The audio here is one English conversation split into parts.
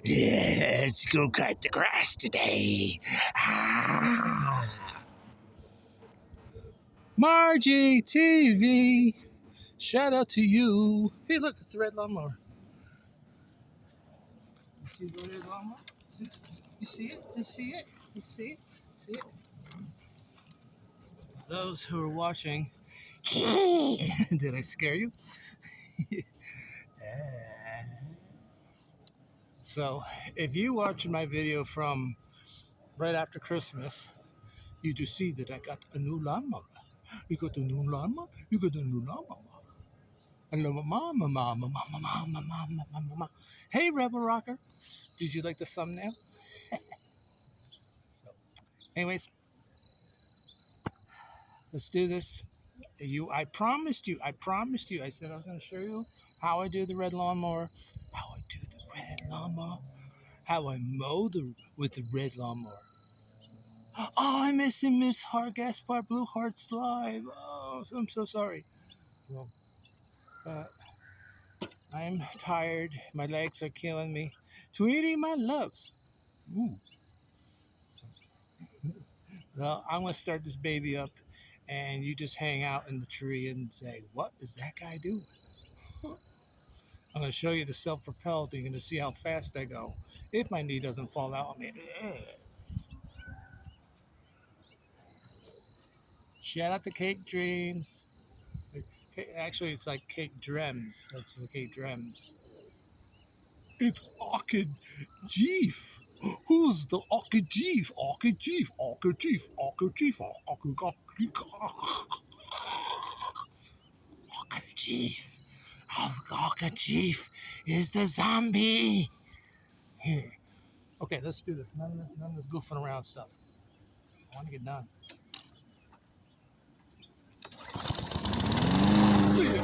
Yeah, let's go cut the grass today. Margie TV, shout out to you. Hey, look, it's the red lawnmower. You see the red lawnmower? You see it? You see it? You see it? See it? Those who are watching, did I scare you? So, if you watch my video from right after Christmas, you do see that I got a new lawnmower. You got a new lawnmower? You got a new lawnmower. And mama. Hey, Rebel Rocker. Did you like the thumbnail? So, anyways, let's do this. I promised you. I said I was going to show you how I do the red lawnmower, how I mow with the red lawnmower. Oh, I'm missing Miss Heart Gaspar Blue Hearts Live. Oh, I'm so sorry. Well, I'm tired. My legs are killing me. Tweety, my loves. Ooh. Well, I'm going to start this baby up, and you just hang out in the tree and say, what is that guy doing? I'm going to show you the self-propelled, and you're going to see how fast I go. If my knee doesn't fall out on me. Shout out to Cake Dreams. Actually, it's like Cake Drems. That's the Cake Drems. It's Orchid Jeef. Who's the Orchid Jeef? Orchid Jeef. Orchid Jeef. Orchid Jeef. Orchid Jeef. Orchid Jeef is the zombie. Here. Okay, let's do this. None of this goofing around stuff. I want to get done. See ya.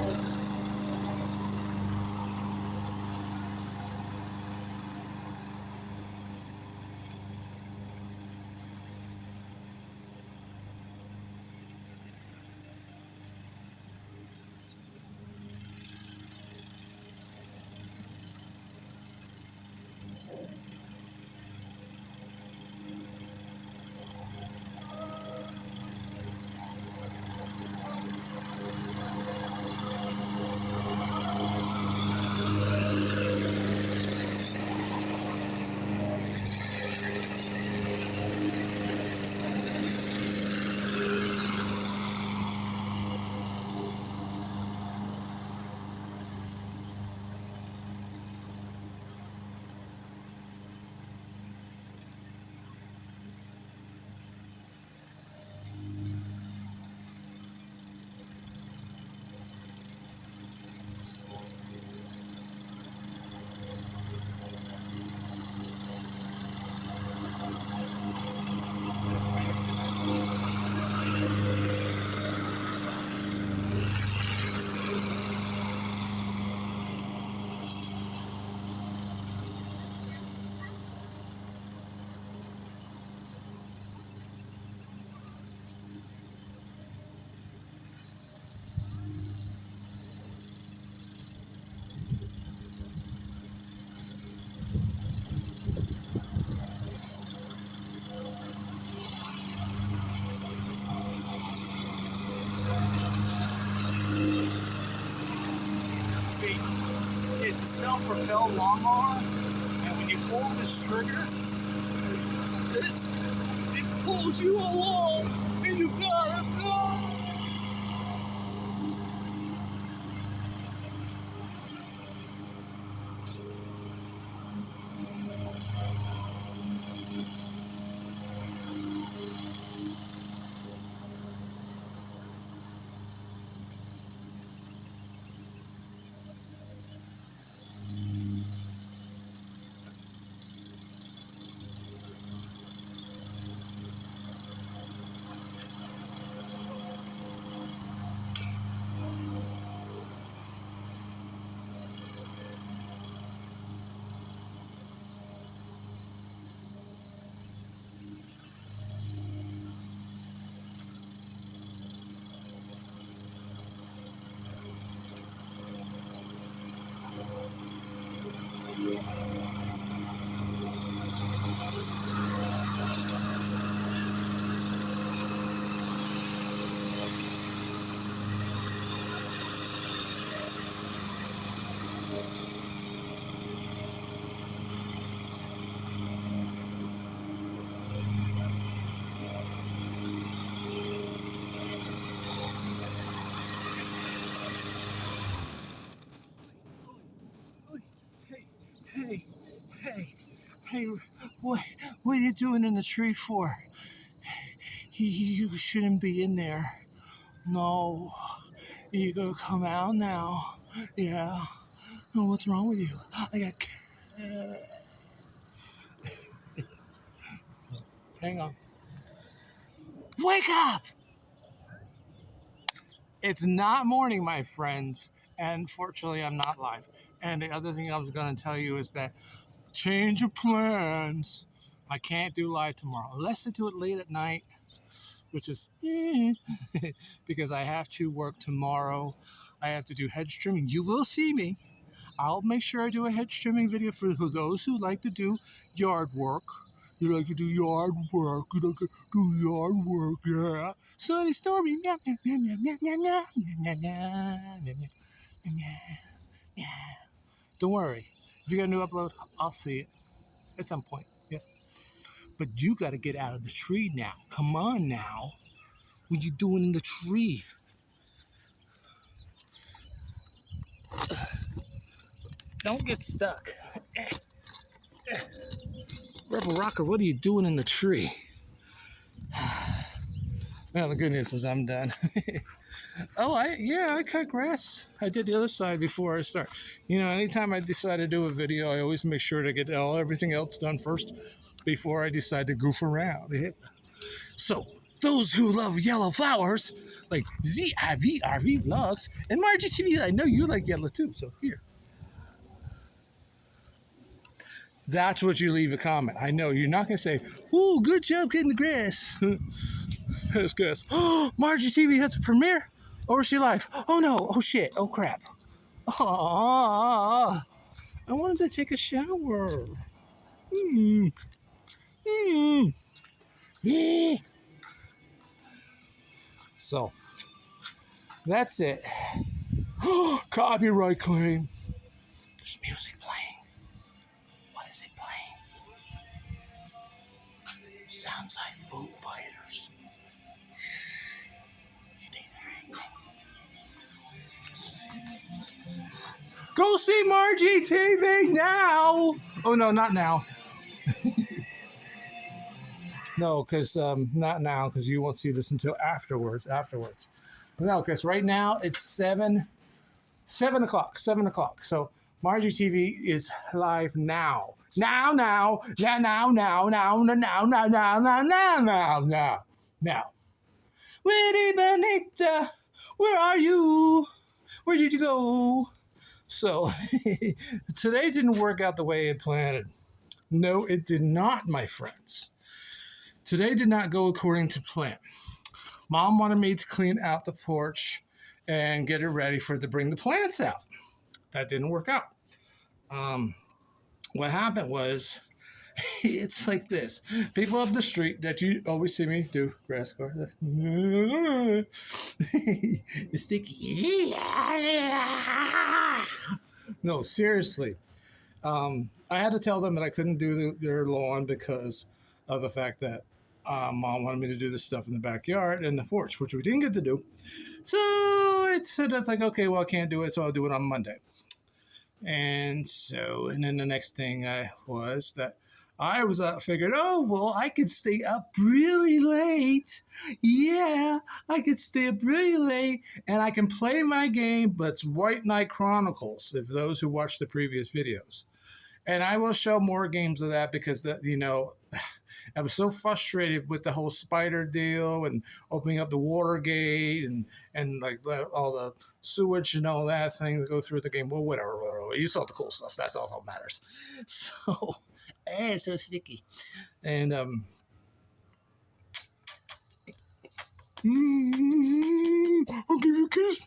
See, it's a self-propelled lawnmower, and when you pull this trigger, it pulls you along, and you gotta go. Hey, hey, hey, hey, what are you doing in the tree for? You shouldn't be in there. No, you gotta come out now. Yeah. Oh, what's wrong with you? I got. Hang on. Wake up! It's not morning, my friends. And fortunately, I'm not live. And the other thing I was going to tell you is that change of plans. I can't do live tomorrow unless I do it late at night, which is because I have to work tomorrow. I have to do hedge trimming. You will see me. I'll make sure I do a hedge trimming video for those who like to do yard work. You like to do yard work. You like to do yard work, yeah. Sunny, stormy, meow, meow, meow, meow, meow, meow, meow, meow, meow, meow, meow. Don't worry. If you got a new upload, I'll see it at some point. Yeah. But you got to get out of the tree now. Come on now. What you doing in the tree? Don't get stuck. Rebel Rocker, what are you doing in the tree? Well, the good news is I'm done. I cut grass. I did the other side before I start. You know, anytime I decide to do a video, I always make sure to get everything else done first before I decide to goof around. So, those who love yellow flowers, like ZIVRV Vlogs, and Margie TV, I know you like yellow too, so here. That's what you leave a comment. I know you're not going to say, "Ooh, good job cutting the grass." That's good. Oh, Margie TV has a premiere? Or is she live? Oh no. Oh shit. Oh crap. Oh, I wanted to take a shower. Hmm. Hmm. So, that's it. Copyright claim. There's music playing. What is it playing? Sounds like Foo Fighters. Go see Margie TV now. Oh no, not now. No, because not now, because you won't see this until afterwards. No, because right now it's 7 o'clock. So Margie TV is live now. Now. Winnie Benita, where are you? Where did you go? So today didn't work out the way it planned. No, it did not, my friends. Today did not go according to plan. Mom wanted me to clean out the porch and get it ready for to bring the plants out. That didn't work out. What happened was, it's like this. People up the street that you always see me do grass garden. It's sticky. No, seriously. I had to tell them that I couldn't do their lawn because of the fact that Mom wanted me to do this stuff in the backyard and the porch, which we didn't get to do. So it's like, okay, well, I can't do it, so I'll do it on Monday. And then the next thing I was figured, oh, well, I could stay up really late. Yeah, I could stay up really late and I can play my game, but it's White Knight Chronicles, if those who watched the previous videos. And I will show more games of that because, I was so frustrated with the whole spider deal and opening up the water gate and like let all the sewage and all that thing go through the game. Well, whatever. You saw the cool stuff. That's all that matters. So, it's so sticky. And, I'll give you a kiss.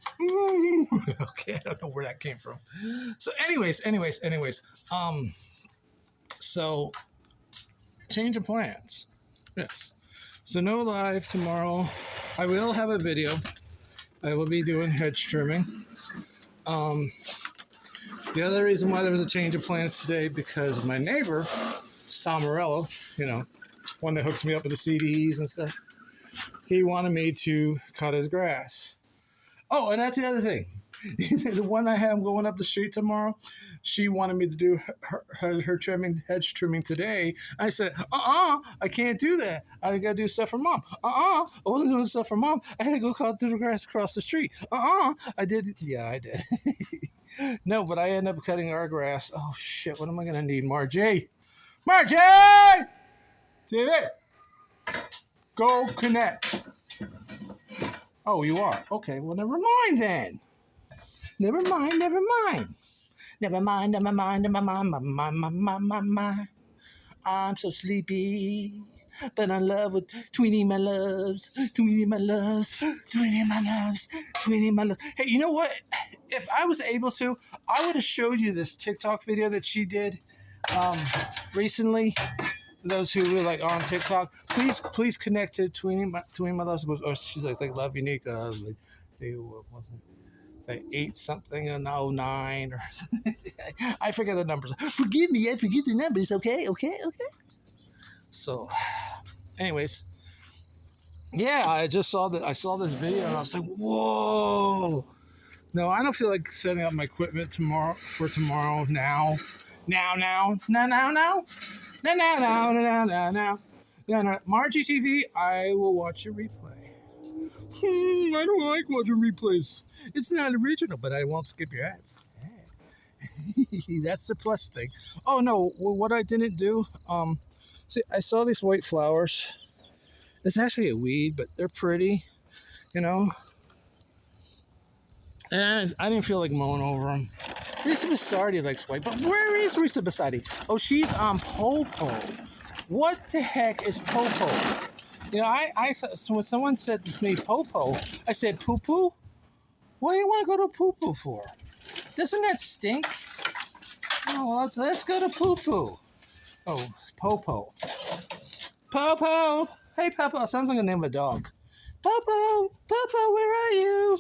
Okay, I don't know where that came from. So anyways. So change of plans. Yes. So no live tomorrow. I will have a video. I will be doing hedge trimming. The other reason why there was a change of plans today because my neighbor, Tom Morello, one that hooks me up with the CDs and stuff, he wanted me to cut his grass. Oh, and that's the other thing. The one I have going up the street tomorrow, she wanted me to do her trimming, hedge trimming today. I said, I can't do that. I got to do stuff for mom. I wasn't doing stuff for mom. I had to go cut the grass across the street. I did. Yeah, I did. No, but I ended up cutting our grass. Oh, shit. What am I going to need? Margie! TV! Go connect. Oh, you are? Okay, well, never mind then. Never mind. I'm so sleepy, but in love with Tweenie my loves. Hey, you know what? If I was able to, I would have showed you this TikTok video that she did recently. Those who were like on TikTok, please connect to Tweenie my loves. Or she's like love unique. See what was it? Like 8 something and 09 or I forget the numbers. Forgive me, I forget the numbers. Okay. So, anyways, yeah, I saw this video and I was like, whoa. No, I don't feel like setting up my equipment for tomorrow now. Margie TV, I will watch your replay. I don't like watching replays. It's not original, but I won't skip your ads. That's the plus thing. Oh no, what I didn't do, see, I saw these white flowers. It's actually a weed, but they're pretty, And I didn't feel like mowing over them. Risa Basardi likes white, but where is Risa Basardi? Oh, she's on Popo. What the heck is Popo? So when someone said to me Popo, I said poo-poo? What do you want to go to poo-poo for? Doesn't that stink? Oh, let's go to poo-poo. Oh, Popo. Popo! Hey, Popo. Sounds like the name of a dog. Popo! Popo, where are you?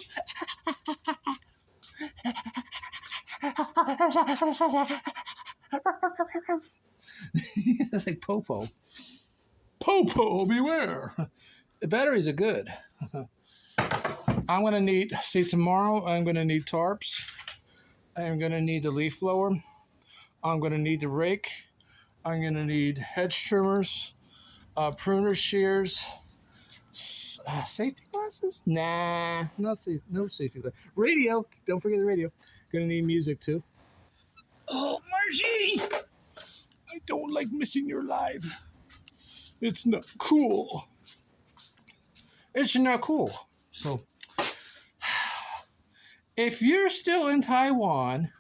It's like Popo. Popo, beware. The batteries are good. I'm going to need, tomorrow I'm going to need tarps. I'm going to need the leaf blower. I'm going to need the rake. I'm going to need hedge trimmers, pruner shears, safety glasses? Nah, no safety glasses. Radio, don't forget the radio. Going to need music too. Oh, Margie! I don't like missing your live. It's not cool. It's not cool. So, if you're still in Taiwan,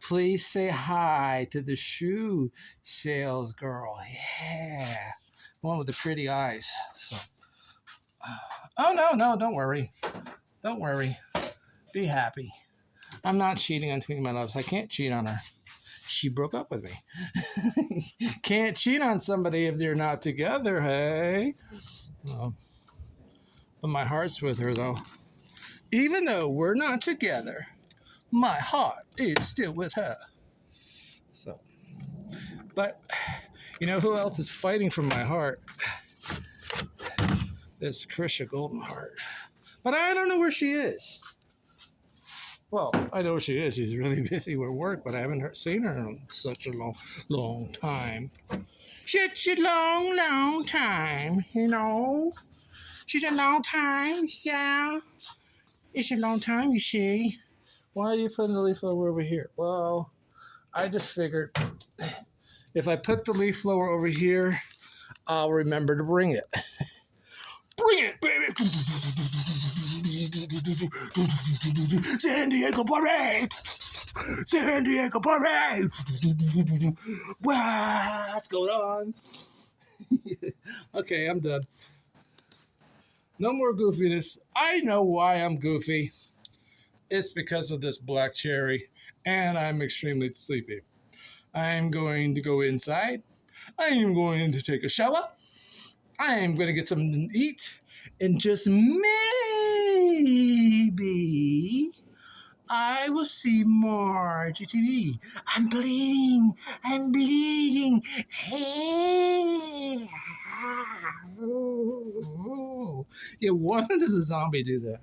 please say hi to the shoe sales girl. Yeah. One with the pretty eyes. So, oh, no, don't worry. Don't worry. Be happy. I'm not cheating on Tweenie My Loves. I can't cheat on her. She broke up with me. Can't cheat on somebody if they're not together, hey? Well, but my heart's with her, though. Even though we're not together, my heart is still with her. So, but, you know who else is fighting for my heart? This Krisha Goldenheart. But I don't know where she is. Well, I know where she is. She's really busy with work, but I haven't seen her in such a long time. Such a long time, She's a long time, yeah. It's a long time, you see. Why are you putting the leaf blower over here? Well, I just figured if I put the leaf blower over here, I'll remember to bring it. Bring it, baby! San Diego Parade! San Diego Parade! What's going on? Okay, I'm done. No more goofiness. I know why I'm goofy. It's because of this black cherry, and I'm extremely sleepy. I'm going to go inside. I am going to take a shower. I am going to get something to eat. And just maybe I will see more GTV. I'm bleeding. I'm bleeding. Yeah, why does a zombie do that?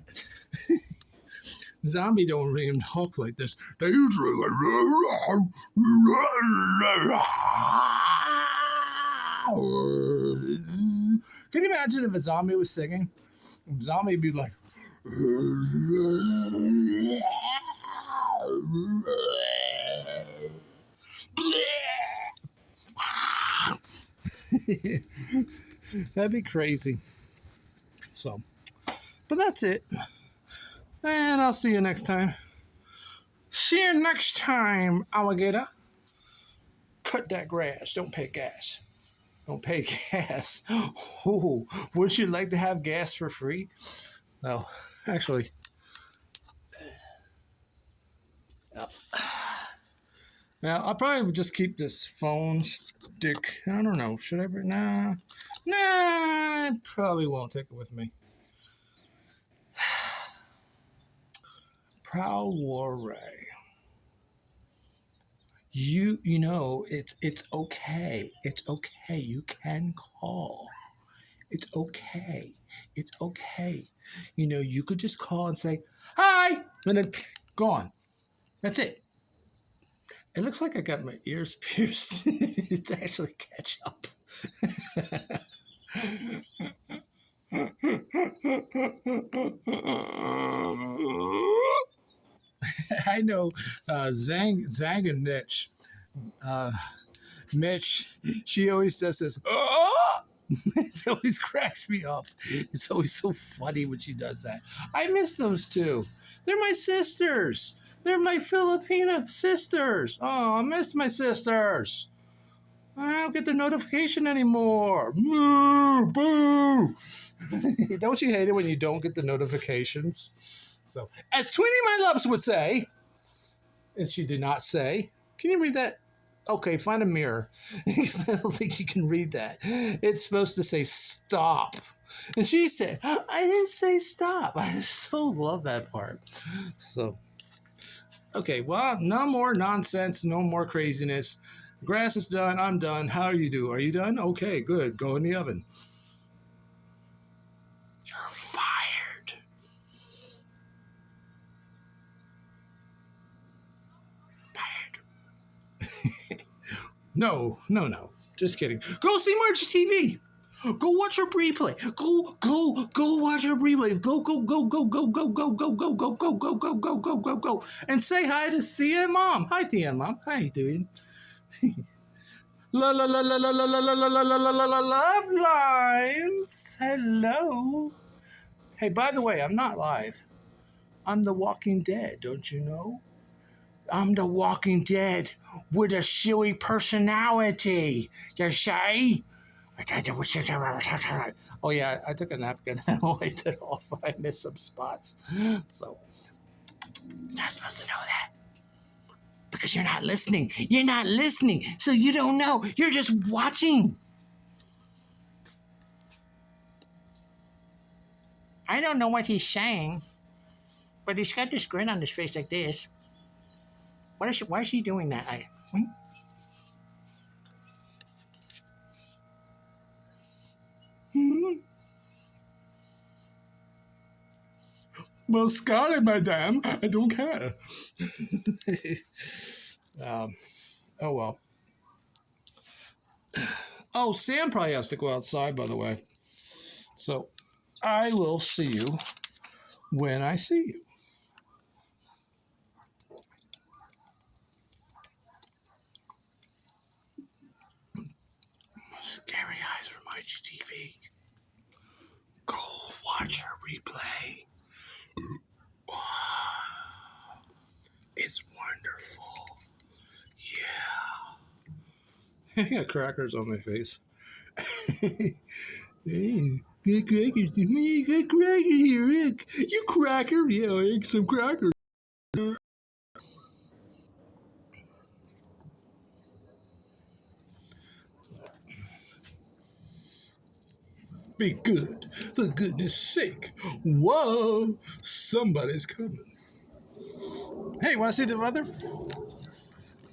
Zombie don't even talk like this. They usually go. Can you imagine if a zombie was singing? A zombie would be like. That'd be crazy. So, but that's it. And I'll see you next time. See you next time, alligator. Cut that grass. Don't pay gas. Don't pay gas. Oh, would you like to have gas for free? No, actually. Now, I'll probably just keep this phone stick. I don't know. Should I bring? Nah. I probably won't take it with me. Proud War Ray. You know, it's okay. It's okay. You can call. It's okay. It's okay. You know, you could just call and say, hi, and then gone. That's it. It looks like I got my ears pierced. It's actually ketchup. I know Zang and Mitch. Mitch, she always does this. Oh! It always cracks me up. It's always so funny when she does that. I miss those two. They're my sisters. They're my Filipino sisters. Oh, I miss my sisters. I don't get the notification anymore. Moo, boo. Don't you hate it when you don't get the notifications? So, as Tweety My Loves would say, and she did not say, can you read that? Okay, find a mirror. Because I don't think you can read that. It's supposed to say stop. And she said, I didn't say stop. I so love that part. So, okay, well, no more nonsense, no more craziness. Grass is done. I'm done. How are you doing? Are you done? Okay, good. Go in the oven. You're fired. No. Just kidding. Go see Margie TV. Go watch her replay. Go watch her replay. Go. And say hi to Thea and Mom. Hi, Thea and Mom. How you doing? Love lines. Hello. Hey, by the way, I'm not live. I'm The Walking Dead, don't you know? I'm The Walking Dead with a silly personality. You see? Oh, yeah, I took a napkin and wiped it off, but I missed some spots. So, you're not supposed to know that. Because you're not listening. You're not listening, so you don't know. You're just watching. I don't know what he's saying, but he's got this grin on his face like this. Why is he doing that? Well, Scarlet, madame, I don't care. Oh, well. Oh, Sam probably has to go outside, by the way. So, I will see you when I see you. Scary Eyes from IGTV. Go watch her replay. It's wonderful. Yeah. I got crackers on my face. Hey, get crackers to me. Get cracker here, Rick. You cracker? Yeah, I ate some crackers. Be good, for goodness sake. Whoa, somebody's coming. Hey, want to see the weather?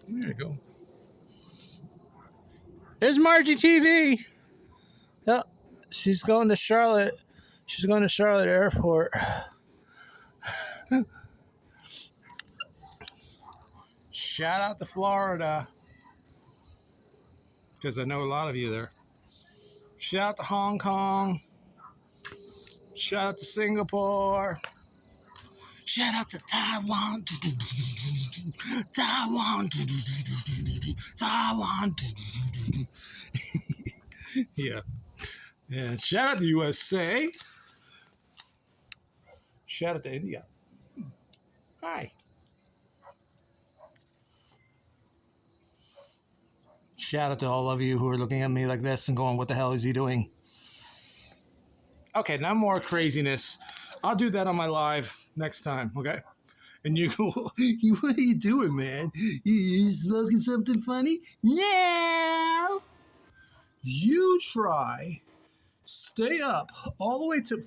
There you go. There's Margie TV. Yep. She's going to Charlotte. She's going to Charlotte Airport. Shout out to Florida. Because I know a lot of you there. Shout out to Hong Kong. Shout out to Singapore. Shout out to Taiwan. Taiwan. Taiwan. Yeah. Yeah. Shout out to USA. Shout out to India. Hi. Shout out to all of you who are looking at me like this and going, what the hell is he doing? Okay, now more craziness. I'll do that on my live next time, okay? And you go, what are you doing, man? You smoking something funny? No! You try, stay up all the way to